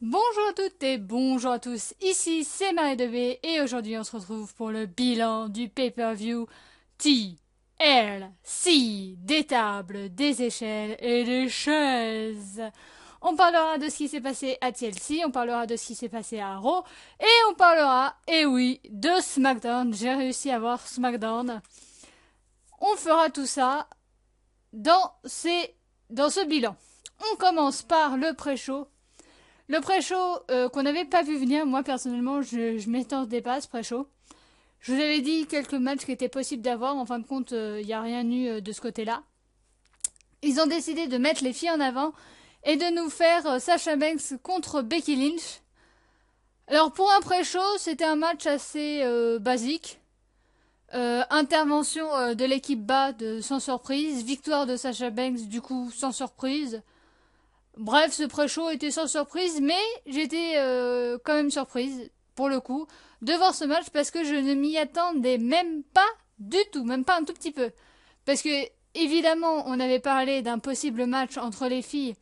Bonjour à toutes et bonjour à tous, ici c'est Marie Devé et aujourd'hui on se retrouve pour le bilan du pay-per-view TLC, des tables, des échelles et des chaises. On parlera de ce qui s'est passé à TLC, on parlera de ce qui s'est passé à Raw et on parlera, eh oui, de SmackDown. J'ai réussi à voir SmackDown. On fera tout ça dans ce bilan. On commence par le pré-show. Le pré-show qu'on n'avait pas vu venir, moi personnellement, je m'étendais pas à ce pré-show. Je vous avais dit quelques matchs qui étaient possibles d'avoir, en fin de compte, il n'y a rien eu de ce côté-là. Ils ont décidé de mettre les filles en avant et de nous faire Sasha Banks contre Becky Lynch. Alors pour un pré-show, c'était un match assez basique. Intervention de l'équipe bas sans surprise, victoire de Sasha Banks du coup sans surprise. Bref, ce pré-show était sans surprise, mais j'étais quand même surprise, pour le coup, de voir ce match parce que je ne m'y attendais même pas du tout, même pas un tout petit peu. Parce que, évidemment, on avait parlé d'un possible match entre les filles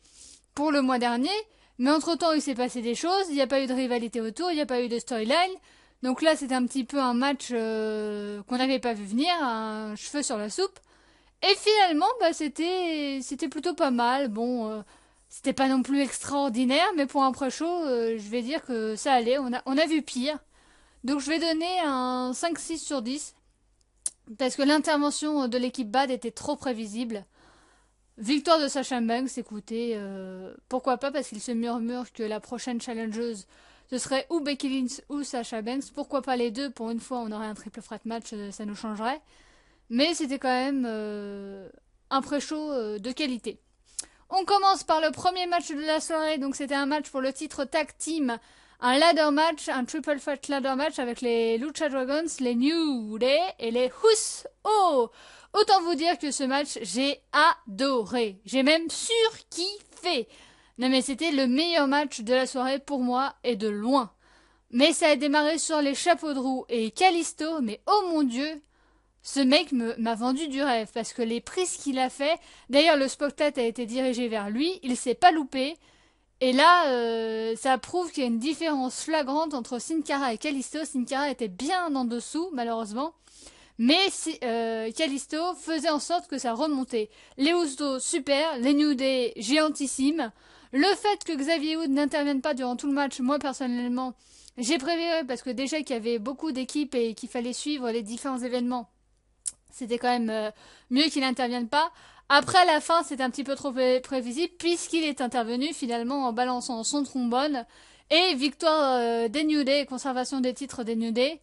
pour le mois dernier, mais entre-temps, il s'est passé des choses, il n'y a pas eu de rivalité autour, il n'y a pas eu de storyline. Donc là, c'était un petit peu un match qu'on n'avait pas vu venir, un cheveu sur la soupe. Et finalement, bah, c'était plutôt pas mal. Bon, c'était pas non plus extraordinaire, mais pour un pré-show, je vais dire que ça allait. On a vu pire. Donc je vais donner un 5-6 sur 10. Parce que l'intervention de l'équipe Bad était trop prévisible. Victoire de Sasha Banks, écoutez, pourquoi pas, parce qu'il se murmure que la prochaine challengeuse, ce serait ou Becky Lynch ou Sasha Banks. Pourquoi pas les deux? Pour une fois, on aurait un triple threat match, ça nous changerait. Mais c'était quand même un pré-show de qualité. On commence par le premier match de la soirée, donc c'était un match pour le titre tag team, un ladder match, un triple threat ladder match avec les Lucha Dragons, les New Day et les Usos. Autant vous dire que ce match, j'ai adoré. J'ai même surkiffé. Non mais c'était le meilleur match de la soirée pour moi et de loin. Mais ça a démarré sur les chapeaux de roue et Kalisto, mais oh mon dieu, ce mec m'a vendu du rêve parce que les prises qu'il a fait, d'ailleurs le spotlight a été dirigé vers lui, il s'est pas loupé. Et là, ça prouve qu'il y a une différence flagrante entre Sin Cara et Kalisto. Sin Cara était bien en dessous, malheureusement. Mais Kalisto faisait en sorte que ça remontait. Les Usos, super. Les New Day, géantissimes. Le fait que Xavier Hood n'intervienne pas durant tout le match, moi personnellement, j'ai préféré parce que déjà qu'il y avait beaucoup d'équipes et qu'il fallait suivre les différents événements. C'était quand même mieux qu'il n'intervienne pas. Après, à la fin, c'était un petit peu trop prévisible puisqu'il est intervenu finalement en balançant son trombone. Et victoire des New Day, conservation des titres des New Day.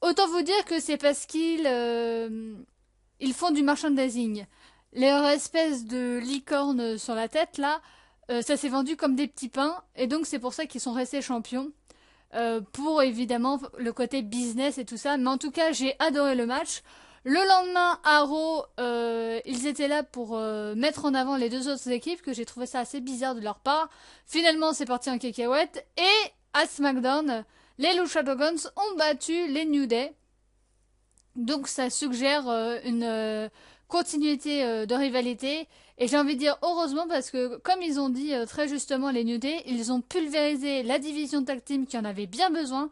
Autant vous dire que c'est parce ils font du merchandising. Leur espèce de licorne sur la tête, là, ça s'est vendu comme des petits pains. Et donc, c'est pour ça qu'ils sont restés champions. Pour évidemment le côté business et tout ça. Mais en tout cas, j'ai adoré le match. Le lendemain, à Raw, ils étaient là pour mettre en avant les deux autres équipes, que j'ai trouvé ça assez bizarre de leur part. Finalement, c'est parti en cacahuète. Et à SmackDown, les Lucha Dragons ont battu les New Day. Donc ça suggère une continuité de rivalité. Et j'ai envie de dire heureusement parce que, comme ils ont dit très justement les New Day, ils ont pulvérisé la division tag team qui en avait bien besoin.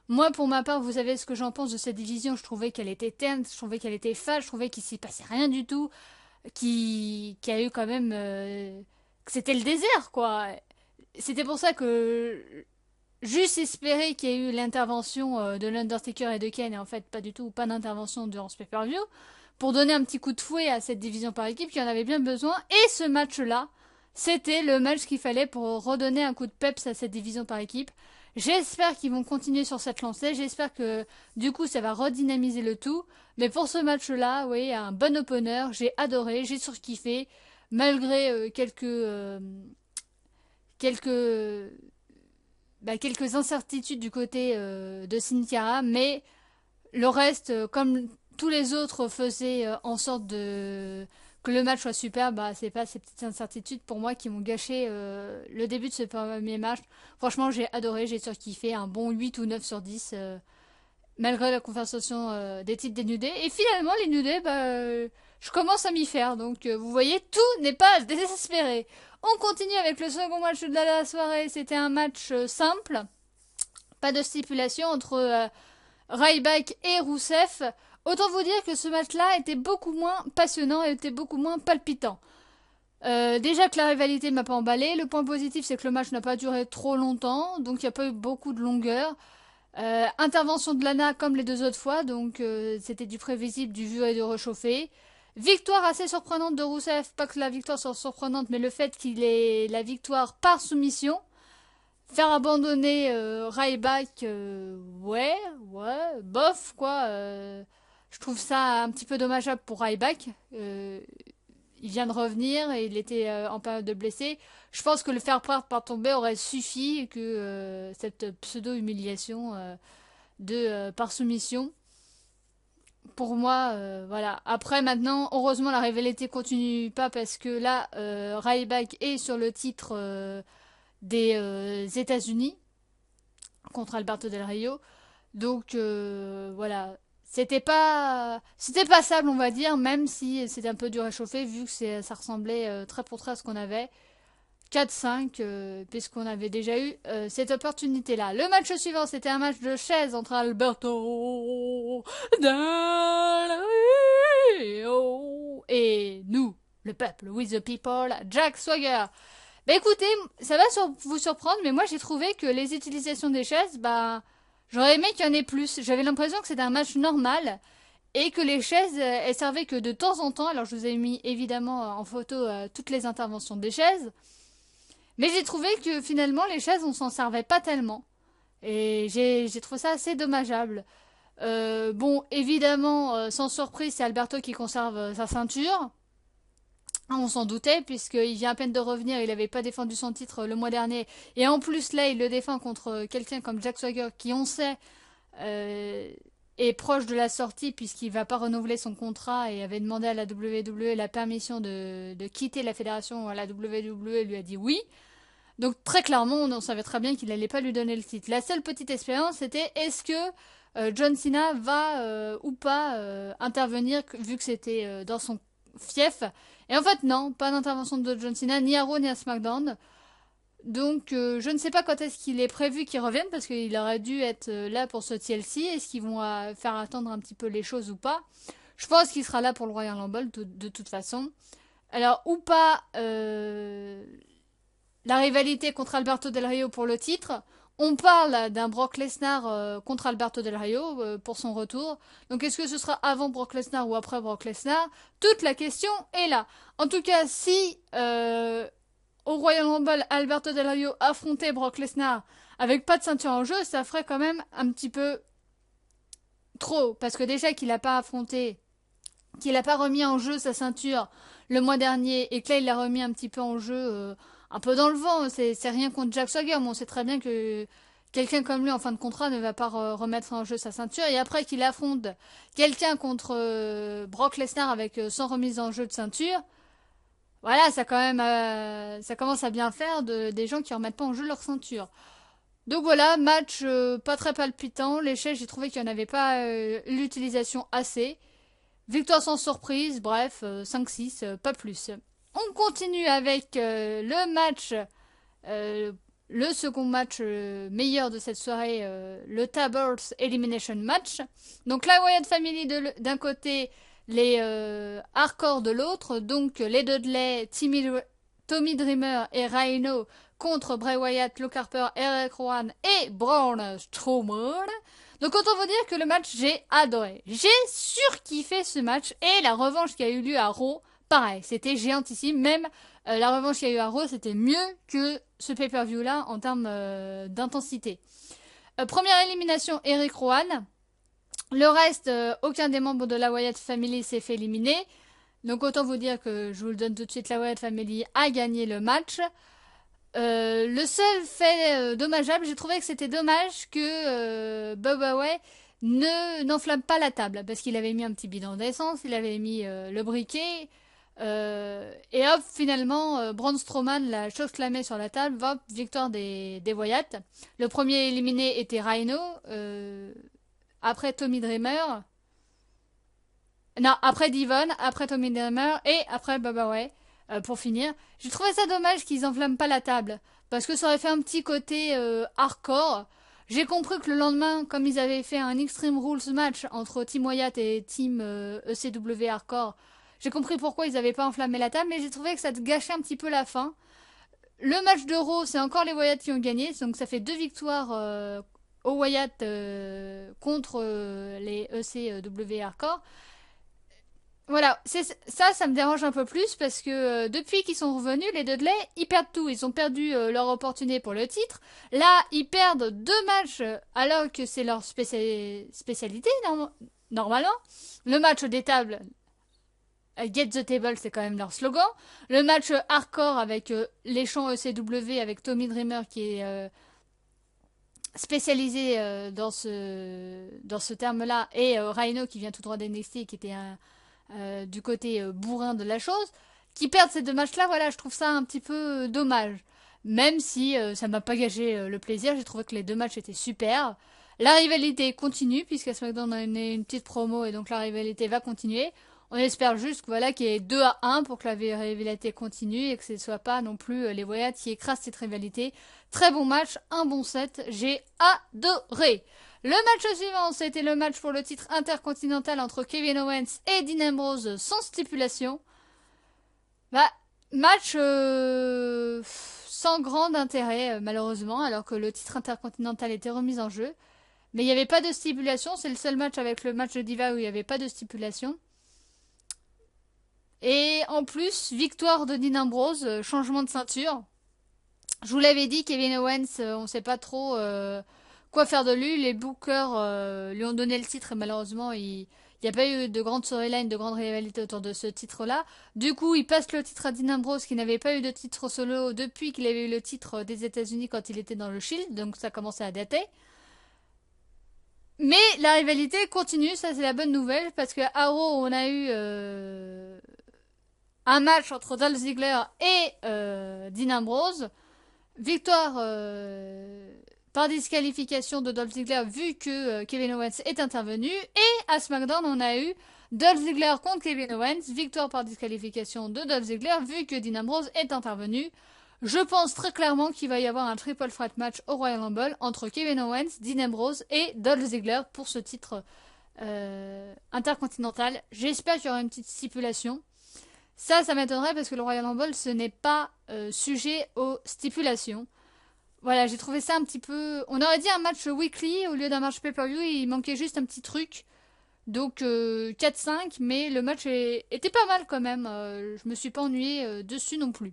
Moi, pour ma part, vous savez ce que j'en pense de cette division. Je trouvais qu'elle était terne, je trouvais qu'elle était fade, je trouvais qu'il s'y passait rien du tout, qui a eu quand même, que c'était le désert, quoi. C'était pour ça que juste espérer qu'il y ait eu l'intervention de l'Undertaker et de Kane, et en fait pas du tout, pas d'intervention durant ce pay-per-view, pour donner un petit coup de fouet à cette division par équipe qui en avait bien besoin. Et ce match-là, c'était le match qu'il fallait pour redonner un coup de peps à cette division par équipe. J'espère qu'ils vont continuer sur cette lancée. J'espère que du coup ça va redynamiser le tout. Mais pour ce match-là, oui, un bon opener. J'ai adoré, j'ai surkiffé. Malgré quelques quelques incertitudes du côté de Sin Cara, mais le reste, comme tous les autres faisaient en sorte de que le match soit super, bah c'est pas ces petites incertitudes pour moi qui m'ont gâché le début de ce premier match. Franchement, j'ai adoré, j'ai surkiffé, un bon 8 ou 9 sur 10 malgré la conversation des titres des New Day. Et finalement, les New Day, je commence à m'y faire. Donc, vous voyez, tout n'est pas désespéré. On continue avec le second match de la soirée. C'était un match simple. Pas de stipulation entre Ryback et Rousseff. Autant vous dire que ce match-là était beaucoup moins passionnant et était beaucoup moins palpitant. Déjà que la rivalité m'a pas emballé. Le point positif, c'est que le match n'a pas duré trop longtemps, donc il n'y a pas eu beaucoup de longueur. Intervention de Lana comme les deux autres fois, donc c'était du prévisible, du vu et du réchauffé. Victoire assez surprenante de Rousseff, pas que la victoire soit surprenante, mais le fait qu'il ait la victoire par soumission. Faire abandonner Ryback, ouais, bof, quoi. Je trouve ça un petit peu dommageable pour Ryback. Il vient de revenir et il était en période de blessé. Je pense que le faire perdre par tomber aurait suffi et que cette pseudo-humiliation par soumission. Pour moi, voilà. Après, maintenant, heureusement, la rivalité continue pas parce que là, Ryback est sur le titre des États-Unis contre Alberto Del Rio. Donc, voilà. C'était passable, on va dire, même si c'était un peu dur à chauffer, vu que ça ressemblait trait pour trait à ce qu'on avait. 4-5, puisqu'on avait déjà eu cette opportunité-là. Le match suivant, c'était un match de chaise entre Alberto Del Rio et nous, le peuple, with the people, Jack Swagger. Bah écoutez, ça va vous surprendre, mais moi j'ai trouvé que les utilisations des chaises, bah j'aurais aimé qu'il y en ait plus. J'avais l'impression que c'était un match normal et que les chaises, elles servaient que de temps en temps. Alors je vous ai mis évidemment en photo toutes les interventions des chaises. Mais j'ai trouvé que finalement les chaises on s'en servait pas tellement. Et j'ai trouvé ça assez dommageable. Bon, évidemment, sans surprise, c'est Alberto qui conserve sa ceinture. On s'en doutait, puisqu'il vient à peine de revenir, il n'avait pas défendu son titre le mois dernier. Et en plus, là, il le défend contre quelqu'un comme Jack Swagger, qui, on sait, est proche de la sortie, puisqu'il va pas renouveler son contrat et avait demandé à la WWE la permission de quitter la fédération. La WWE lui a dit oui. Donc, très clairement, on savait très bien qu'il n'allait pas lui donner le titre. La seule petite expérience, c'était est-ce que John Cena va ou pas intervenir, vu que c'était dans son fief. Et en fait, non, pas d'intervention de John Cena, ni à Raw, ni à SmackDown. Donc, je ne sais pas quand est-ce qu'il est prévu qu'il revienne, parce qu'il aurait dû être là pour ce TLC. Est-ce qu'ils vont faire attendre un petit peu les choses ou pas? Je pense qu'il sera là pour le Royal Rumble, de toute façon. Alors, ou pas la rivalité contre Alberto Del Rio pour le titre. On parle d'un Brock Lesnar contre Alberto Del Rio pour son retour. Donc est-ce que ce sera avant Brock Lesnar ou après Brock Lesnar? Toute la question est là. En tout cas, si au Royal Rumble, Alberto Del Rio affrontait Brock Lesnar avec pas de ceinture en jeu, ça ferait quand même un petit peu trop. Parce que déjà qu'il n'a pas affronté, qu'il n'a pas remis en jeu sa ceinture le mois dernier et que là il l'a remis un petit peu en jeu un peu dans le vent, c'est rien contre Jack Swagger, mais on sait très bien que quelqu'un comme lui en fin de contrat ne va pas remettre en jeu sa ceinture, et après qu'il affronte quelqu'un contre Brock Lesnar avec sans remise en jeu de ceinture, voilà, ça quand même ça commence à bien faire des gens qui remettent pas en jeu leur ceinture. Donc voilà, match pas très palpitant, les chaises j'ai trouvé qu'il n'y en avait pas l'utilisation assez. Victoire sans surprise, bref, 5-6, pas plus. On continue avec le match, le second match meilleur de cette soirée, le Tables Elimination Match. Donc la Wyatt Family d'un côté, les Hardcore de l'autre, donc les Dudley, Tommy Dreamer et Rhino contre Bray Wyatt, Luke Harper, Eric Rowan et Braun Strowman. Donc autant vous dire que le match, j'ai adoré. J'ai surkiffé ce match et la revanche qui a eu lieu à Raw, pareil, c'était géantissime. Même la revanche qu'il y a eu à Raw, c'était mieux que ce pay-per-view-là en termes d'intensité. Première élimination, Eric Rowan. Le reste, aucun des membres de la Wyatt Family s'est fait éliminer. Donc autant vous dire que je vous le donne tout de suite, la Wyatt Family a gagné le match. Le seul fait dommageable, j'ai trouvé que c'était dommage que Bubba Way n'enflamme pas la table, parce qu'il avait mis un petit bidon d'essence, il avait mis le briquet, et hop, finalement, Braun Strowman l'a chausse-clamé sur la table, hop, victoire des Wyatt. Le premier éliminé était Rhino, après Tommy Dreamer, non, après Devon, après Tommy Dreamer, et après Bubba Way. pour finir. J'ai trouvé ça dommage qu'ils enflamment pas la table. Parce que ça aurait fait un petit côté hardcore. J'ai compris que le lendemain, comme ils avaient fait un Extreme Rules match entre Team Wyatt et Team ECW Hardcore, j'ai compris pourquoi ils n'avaient pas enflammé la table, mais j'ai trouvé que ça gâchait un petit peu la fin. Le match de Raw, c'est encore les Wyatt qui ont gagné, donc ça fait 2 victoires aux Wyatt contre les ECW Hardcore. Voilà, ça me dérange un peu plus parce que depuis qu'ils sont revenus, les Dudley, ils perdent tout. Ils ont perdu leur opportunité pour le titre. Là, ils perdent 2 matchs alors que c'est leur spécialité normalement. Le match des tables, Get the Table, c'est quand même leur slogan. Le match hardcore avec les chants ECW avec Tommy Dreamer qui est spécialisé dans ce terme-là et Rhino qui vient tout droit d'NXT qui était du côté bourrin de la chose, qui perdent ces 2 matchs-là, voilà, je trouve ça un petit peu dommage. Même si ça m'a pas gâché le plaisir, j'ai trouvé que les 2 matchs étaient super. La rivalité continue, puisqu'à SmackDown on a une petite promo et donc la rivalité va continuer. On espère juste voilà, qu'il y ait 2-1 pour que la rivalité continue et que ce ne soit pas non plus les Wyatt qui écrasent cette rivalité. Très bon match, un bon set, j'ai adoré. Le match suivant, c'était le match pour le titre intercontinental entre Kevin Owens et Dean Ambrose sans stipulation. Match sans grand intérêt malheureusement, alors que le titre intercontinental était remis en jeu. Mais il n'y avait pas de stipulation, c'est le seul match avec le match de Diva où il n'y avait pas de stipulation. Et en plus, victoire de Dean Ambrose, changement de ceinture. Je vous l'avais dit, Kevin Owens, on ne sait pas trop quoi faire de lui. Les bookers lui ont donné le titre et malheureusement, il n'y a pas eu de grande storyline, de grande rivalité autour de ce titre-là. Du coup, il passe le titre à Dean Ambrose qui n'avait pas eu de titre solo depuis qu'il avait eu le titre des États-Unis quand il était dans le Shield. Donc ça commençait à dater. Mais la rivalité continue, ça c'est la bonne nouvelle, parce que à Raw, on a eu un match entre Dolph Ziggler et Dean Ambrose. Victoire par disqualification de Dolph Ziggler vu que Kevin Owens est intervenu. Et à SmackDown, on a eu Dolph Ziggler contre Kevin Owens. Victoire par disqualification de Dolph Ziggler vu que Dean Ambrose est intervenu. Je pense très clairement qu'il va y avoir un triple threat match au Royal Rumble entre Kevin Owens, Dean Ambrose et Dolph Ziggler pour ce titre intercontinental. J'espère qu'il y aura une petite stipulation. Ça m'étonnerait parce que le Royal Rumble, ce n'est pas sujet aux stipulations. Voilà, j'ai trouvé ça un petit peu... On aurait dit un match weekly au lieu d'un match pay-per-view, il manquait juste un petit truc. Donc 4-5, mais le match était pas mal quand même. Je me suis pas ennuyée dessus non plus.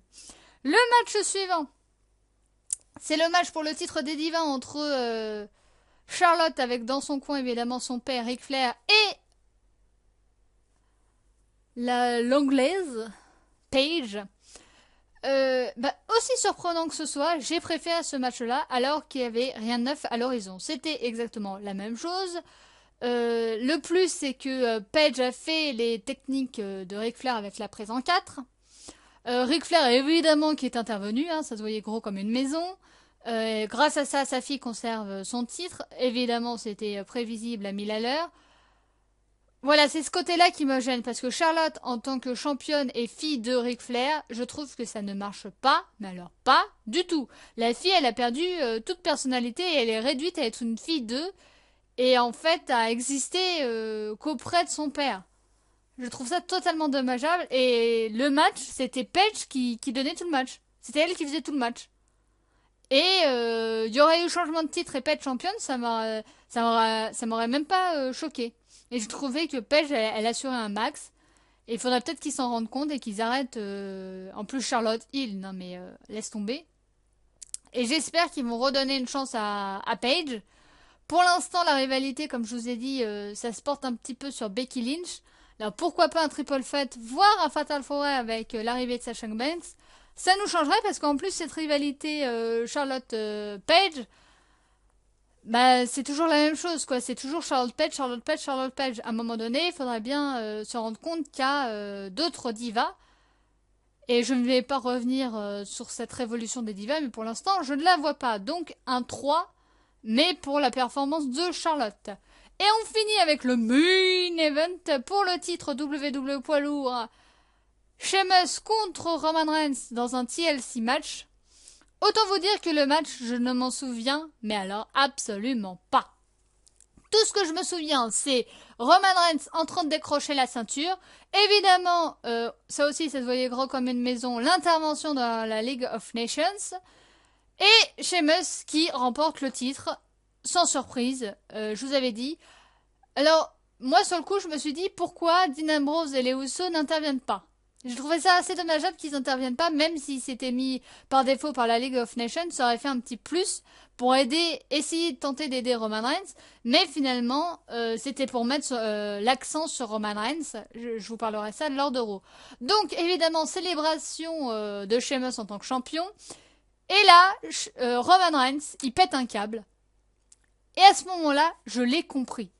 Le match suivant, c'est le match pour le titre des divas entre Charlotte avec dans son coin évidemment son père Ric Flair et l'anglaise Paige. Aussi surprenant que ce soit, j'ai préféré ce match-là alors qu'il n'y avait rien de neuf à l'horizon. C'était exactement la même chose. Le plus, c'est que Paige a fait les techniques de Ric Flair avec la prise en 4. Ric Flair, évidemment, qui est intervenu, hein, ça se voyait gros comme une maison. Grâce à ça, sa fille conserve son titre. Évidemment, c'était prévisible à 1000 à l'heure. Voilà, c'est ce côté-là qui me gêne, parce que Charlotte, en tant que championne et fille de Ric Flair, je trouve que ça ne marche pas, mais alors pas du tout. La fille, elle a perdu toute personnalité et elle est réduite à être une fille d'eux, et en fait à exister qu'auprès de son père. Je trouve ça totalement dommageable, et le match, c'était Paige qui donnait tout le match. C'était elle qui faisait tout le match. Et il y aurait eu changement de titre et Paige championne, ça m'aurait même pas choqué. Et je trouvais que Paige, elle assurait un max. Et il faudrait peut-être qu'ils s'en rendent compte et qu'ils arrêtent. En plus, Charlotte Hill, non mais laisse tomber. Et j'espère qu'ils vont redonner une chance à Paige. Pour l'instant, la rivalité, comme je vous ai dit, ça se porte un petit peu sur Becky Lynch. Alors pourquoi pas un triple threat, voire un fatal four-way avec l'arrivée de Sasha Banks. Ça nous changerait parce qu'en plus, cette rivalité Charlotte-Paige, c'est toujours la même chose, quoi. C'est toujours Charlotte Page, Charlotte Page, Charlotte Page. À un moment donné, il faudrait bien se rendre compte qu'il y a d'autres divas. Et je ne vais pas revenir sur cette révolution des divas, mais pour l'instant, je ne la vois pas. Donc, un 3, mais pour la performance de Charlotte. Et on finit avec le main event pour le titre WWE poids lourd Sheamus contre Roman Reigns dans un TLC match. Autant vous dire que le match, je ne m'en souviens, mais alors absolument pas. Tout ce que je me souviens, c'est Roman Reigns en train de décrocher la ceinture. Évidemment, ça aussi, ça se voyait gros comme une maison, l'intervention dans la League of Nations. Et Sheamus qui remporte le titre, sans surprise, je vous avais dit. Alors, moi, sur le coup, je me suis dit, pourquoi Dean Ambrose et les Usos n'interviennent pas? Je trouvais ça assez dommageable qu'ils n'interviennent pas, même s'ils s'étaient mis par défaut par la League of Nations, ça aurait fait un petit plus pour essayer de tenter d'aider Roman Reigns, mais finalement, c'était pour mettre l'accent sur Roman Reigns, je vous parlerai ça lors de Raw. Donc, évidemment, célébration de Sheamus en tant que champion, et là, Roman Reigns, il pète un câble, et à ce moment-là, je l'ai compris.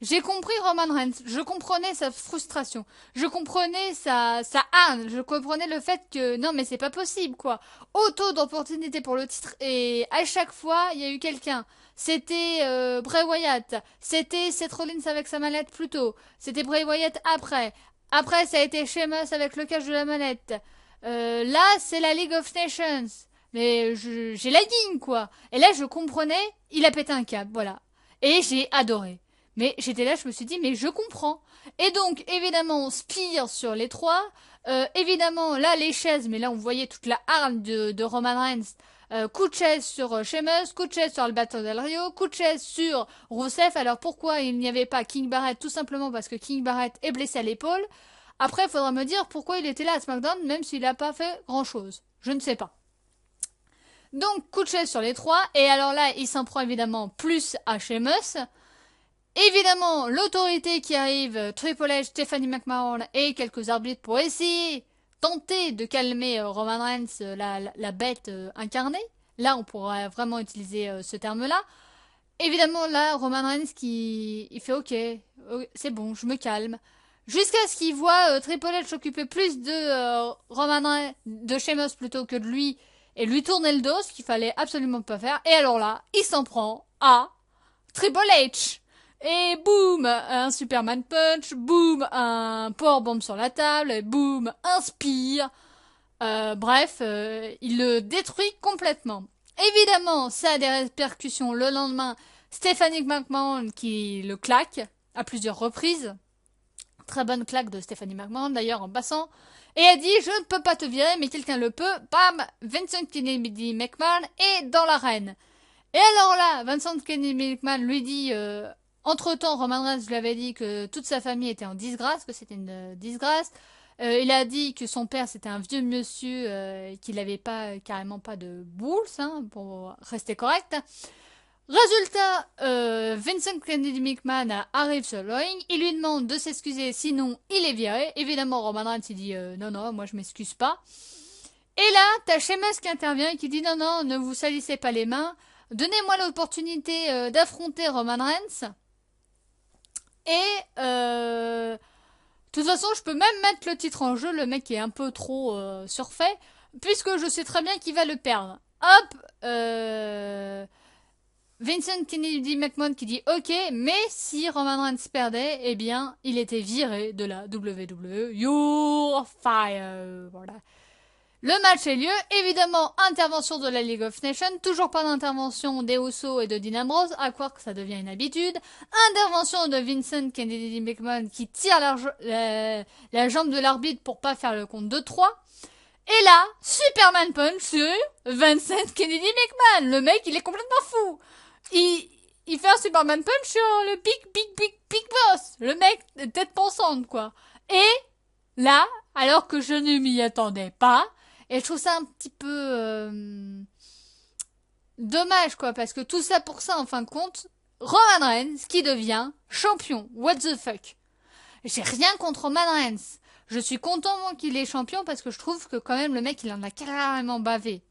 J'ai compris Roman Reigns, je comprenais sa frustration, je comprenais sa haine, je comprenais le fait que non mais c'est pas possible quoi. Autant d'opportunités pour le titre et à chaque fois il y a eu quelqu'un. C'était Bray Wyatt, c'était Seth Rollins avec sa mallette plus tôt, c'était Bray Wyatt après. Après ça a été Sheamus avec le cache de la mallette. Là c'est la League of Nations. Mais j'ai la guigne quoi. Et là je comprenais, il a pété un câble, voilà. Et j'ai adoré. Mais j'étais là, je me suis dit, mais je comprends. Et donc, évidemment, on spire sur les trois. Évidemment, là, les chaises, mais là, on voyait toute la hargne de Roman Reigns. Coup de chaise sur Sheamus, coup de chaise sur Alberto Del Rio, coup de chaise sur Rusev. Alors, pourquoi il n'y avait pas King Barrett? Tout simplement parce que King Barrett est blessé à l'épaule. Après, il faudra me dire pourquoi il était là à SmackDown, même s'il n'a pas fait grand-chose. Je ne sais pas. Donc, coup de chaise sur les trois. Et alors là, il s'en prend évidemment plus à Sheamus. Évidemment, l'autorité qui arrive, Triple H, Stephanie McMahon et quelques arbitres pour essayer, tenter de calmer Roman Reigns, la bête incarnée. Là, on pourrait vraiment utiliser ce terme-là. Évidemment, là, Roman Reigns il fait OK, c'est bon, je me calme. Jusqu'à ce qu'il voit Triple H s'occuper plus de Roman Reigns, de Sheamus plutôt que de lui, et lui tourner le dos, ce qu'il fallait absolument pas faire. Et alors là, il s'en prend à Triple H. Et boum, un Superman Punch, boum, un powerbomb sur la table, et boum, un spear. Bref, il le détruit complètement. Évidemment, ça a des répercussions le lendemain. Stephanie McMahon qui le claque à plusieurs reprises. Très bonne claque de Stephanie McMahon d'ailleurs en passant. Et elle dit, je ne peux pas te virer, mais quelqu'un le peut. Bam, Vincent Kennedy McMahon est dans l'arène. Et alors là, Vincent Kennedy McMahon lui dit... Entre-temps, Roman Reigns lui avait dit que toute sa famille était en disgrâce, que c'était une disgrâce. Il a dit que son père c'était un vieux monsieur, qu'il n'avait pas carrément pas de boules, hein, pour rester correct. Résultat, Vincent Kennedy McMahon arrive sur le ring, il lui demande de s'excuser, sinon il est viré. Évidemment, Roman Reigns il dit non, non, moi je m'excuse pas. Et là, t'as Sheamus qui intervient et qui dit non, non, ne vous salissez pas les mains, donnez-moi l'opportunité d'affronter Roman Reigns. Et de toute façon, je peux même mettre le titre en jeu, le mec est un peu trop surfait, puisque je sais très bien qu'il va le perdre. Hop, Vincent Kennedy McMahon qui dit ok, mais si Roman Reigns perdait, eh bien, il était viré de la WWE. You're fired. Voilà. Le match a lieu, évidemment, intervention de la League of Nations, toujours pas d'intervention des Usos et de Dean Ambrose, à croire que ça devient une habitude. Intervention de Vincent Kennedy McMahon qui tire la jambe de l'arbitre pour pas faire le compte de 3. Et là, Superman Punch sur Vincent Kennedy McMahon. Le mec, il est complètement fou. Il fait un Superman Punch sur le big boss. Le mec, tête pensante, quoi. Et là, alors que je ne m'y attendais pas, et je trouve ça un petit peu dommage, quoi, parce que tout ça pour ça, en fin de compte, Roman Reigns qui devient champion. What the fuck? J'ai rien contre Roman Reigns. Je suis content, moi, qu'il est champion, parce que je trouve que quand même, le mec, il en a carrément bavé.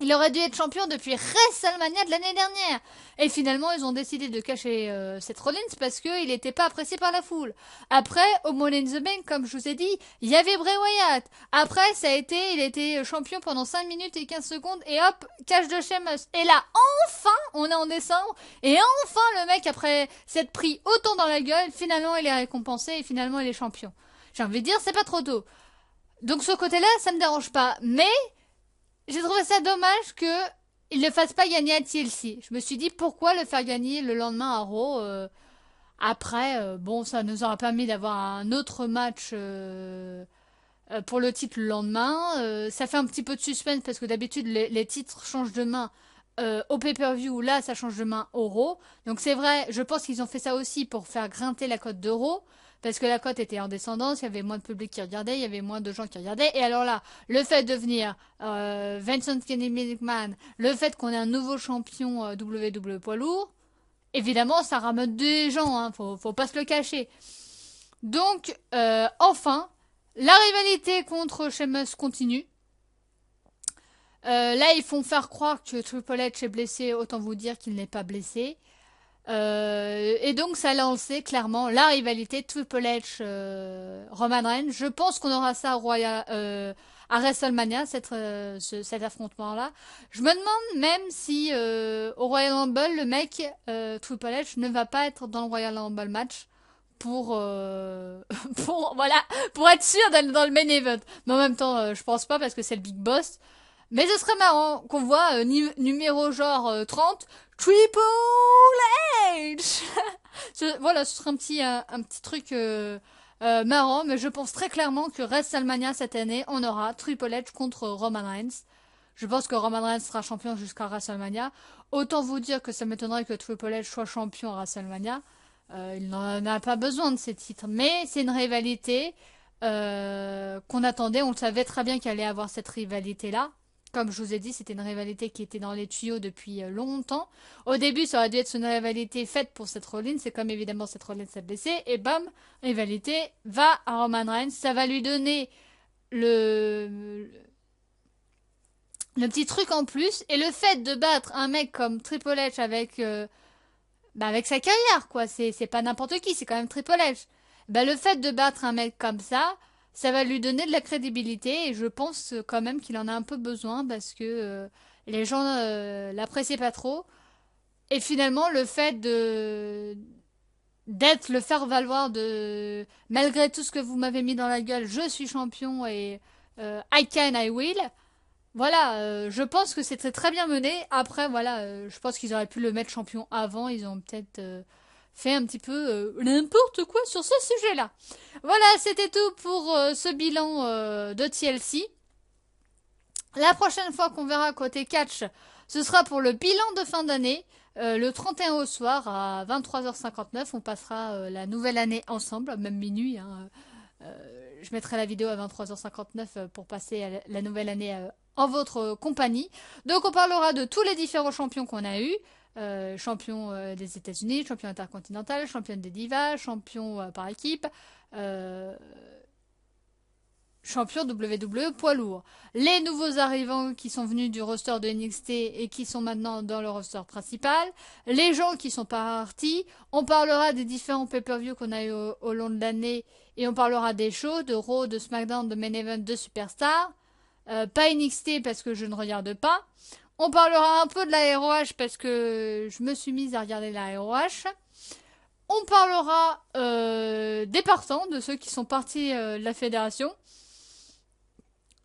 Il aurait dû être champion depuis WrestleMania de l'année dernière. Et finalement, ils ont décidé de cacher Seth Rollins parce qu'il n'était pas apprécié par la foule. Après, au Money in the Bank, comme je vous ai dit, il y avait Bray Wyatt. Après, il était champion pendant 5 minutes et 15 secondes et hop, cache de Sheamus. Et là, enfin, on est en décembre. Et enfin, le mec, après s'être pris autant dans la gueule, finalement, il est récompensé et finalement, il est champion. J'ai envie de dire, c'est pas trop tôt. Donc ce côté-là, ça me dérange pas. Mais j'ai trouvé ça dommage que il ne fasse pas gagner à TLC. Je me suis dit pourquoi le faire gagner le lendemain à Raw. Après, bon, ça nous aura permis d'avoir un autre match pour le titre le lendemain. Ça fait un petit peu de suspense parce que d'habitude les titres changent de main au pay-per-view. Là, ça change de main au Raw. Donc c'est vrai, je pense qu'ils ont fait ça aussi pour faire grimper la cote d'Euro. Parce que la cote était en descendance, il y avait moins de public qui regardait, il y avait moins de gens qui regardaient. Et alors là, le fait de venir Vincent Kennedy McMahon, le fait qu'on ait un nouveau champion WWE poids lourd, évidemment, ça ramène des gens, hein, faut pas se le cacher. Donc, enfin, la rivalité contre Sheamus continue. Là, ils font faire croire que Triple H est blessé, autant vous dire qu'il n'est pas blessé. Et donc, ça a lancé clairement la rivalité Triple H Roman Reigns. Je pense qu'on aura ça à WrestleMania, cet affrontement-là. Je me demande même si au Royal Rumble, le mec Triple H ne va pas être dans le Royal Rumble match pour pour être sûr d'être dans le main event. Mais en même temps, je pense pas parce que c'est le Big Boss. Mais ce serait marrant qu'on voit numéro genre 30 Triple H. Voilà, ce serait un petit truc marrant, mais je pense très clairement que WrestleMania cette année, on aura Triple H contre Roman Reigns. Je pense que Roman Reigns sera champion jusqu'à WrestleMania. Autant vous dire que ça m'étonnerait que Triple H soit champion à WrestleMania. Il n'en a pas besoin de ces titres, mais c'est une rivalité qu'on attendait. On le savait très bien qu'il allait avoir cette rivalité-là. Comme je vous ai dit, c'était une rivalité qui était dans les tuyaux depuis longtemps. Au début, ça aurait dû être une rivalité faite pour Seth Rollins. C'est comme évidemment Seth Rollins s'est blessé. Et bam, rivalité va à Roman Reigns. Ça va lui donner le petit truc en plus. Et le fait de battre un mec comme Triple H avec sa carrière, quoi. C'est pas n'importe qui, c'est quand même Triple H. Le fait de battre un mec comme ça va lui donner de la crédibilité et je pense quand même qu'il en a un peu besoin parce que les gens l'appréciaient pas trop. Et finalement, le fait d'être le faire valoir de malgré tout ce que vous m'avez mis dans la gueule, je suis champion et I can, I will. Voilà, je pense que c'était très bien mené. Après, voilà, je pense qu'ils auraient pu le mettre champion avant. Ils ont peut-être fait un petit peu n'importe quoi sur ce sujet-là. Voilà, c'était tout pour ce bilan de TLC. La prochaine fois qu'on verra côté catch, ce sera pour le bilan de fin d'année. Le 31 au soir à 23h59, on passera la nouvelle année ensemble, même minuit. Hein. Je mettrai la vidéo à 23h59 pour passer la nouvelle année en votre compagnie. Donc on parlera de tous les différents champions qu'on a eus. Champion des États-Unis, champion intercontinental, championne des divas, champion par équipe, champion WWE poids lourd. Les nouveaux arrivants qui sont venus du roster de NXT et qui sont maintenant dans le roster principal. Les gens qui sont partis. On parlera des différents pay-per-view qu'on a eu au long de l'année et on parlera des shows, de Raw, de SmackDown, de Main Event, de Superstar. Pas NXT parce que je ne regarde pas. On parlera un peu de la ROH parce que je me suis mise à regarder la ROH. On parlera des partants, de ceux qui sont partis de la fédération.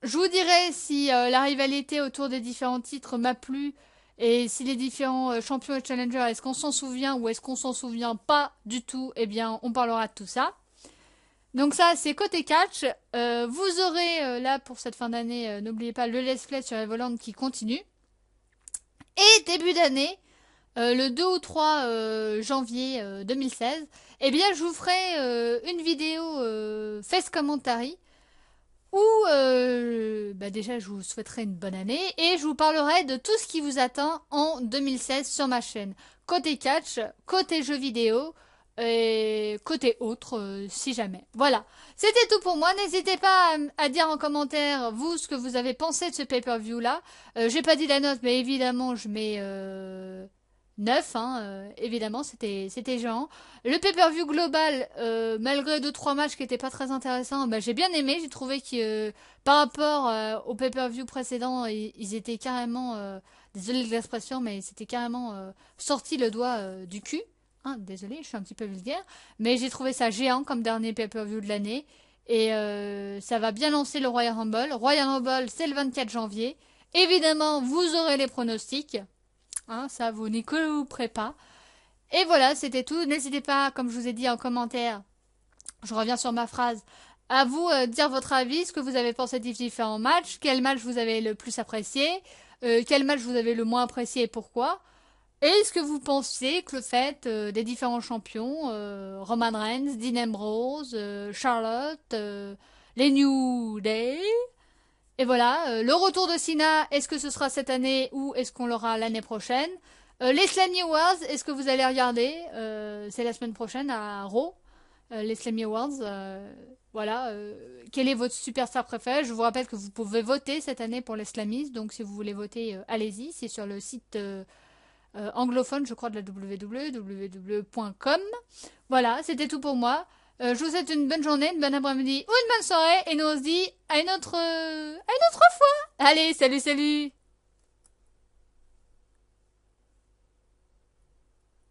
Je vous dirai si la rivalité autour des différents titres m'a plu et si les différents champions et challengers, est-ce qu'on s'en souvient ou est-ce qu'on s'en souvient pas du tout. Eh bien, on parlera de tout ça. Donc ça, c'est côté catch. Vous aurez là pour cette fin d'année, n'oubliez pas le let's play sur Evoland qui continue. Et début d'année, le 2 ou 3 janvier 2016, eh bien je vous ferai une vidéo face commentary où déjà je vous souhaiterai une bonne année et je vous parlerai de tout ce qui vous attend en 2016 sur ma chaîne. Côté catch, côté jeux vidéo et côté autre si jamais. Voilà, c'était tout pour moi. N'hésitez pas à dire en commentaire vous ce que vous avez pensé de ce pay-per-view là. J'ai pas dit la note mais évidemment je mets 9 hein, évidemment c'était géant. Le pay-per-view global malgré 2-3 matchs qui étaient pas très intéressants, j'ai bien aimé, j'ai trouvé que par rapport au pay-per-view précédent, ils étaient carrément désolé de l'expression mais c'était carrément sorti le doigt du cul. Hein, désolé, je suis un petit peu vulgaire, mais j'ai trouvé ça géant comme dernier pay-per-view de l'année Et ça va bien lancer le Royal Rumble. Royal Rumble, c'est le 24 janvier. Évidemment, vous aurez les pronostics. Hein, ça, vous n'y couperez pas. Et voilà, c'était tout. N'hésitez pas, comme je vous ai dit en commentaire, je reviens sur ma phrase, à vous dire votre avis, ce que vous avez pensé des différents matchs, quel match vous avez le plus apprécié, quel match vous avez le moins apprécié et pourquoi. Et est-ce que vous pensez que le fait des différents champions, Roman Reigns, Dean Ambrose, Charlotte, les New Day, et voilà, le retour de Cena, est-ce que ce sera cette année ou est-ce qu'on l'aura l'année prochaine? Les Slammy Awards, est-ce que vous allez regarder? C'est la semaine prochaine à Raw, les Slammy Awards. Voilà, quel est votre superstar préféré? Je vous rappelle que vous pouvez voter cette année pour les Slammies, donc si vous voulez voter, allez-y, c'est sur le site anglophone, je crois, de la www.com. Voilà, c'était tout pour moi. Je vous souhaite une bonne journée, une bonne après-midi ou une bonne soirée. Et nous on se dit à une autre fois. Allez, salut, salut!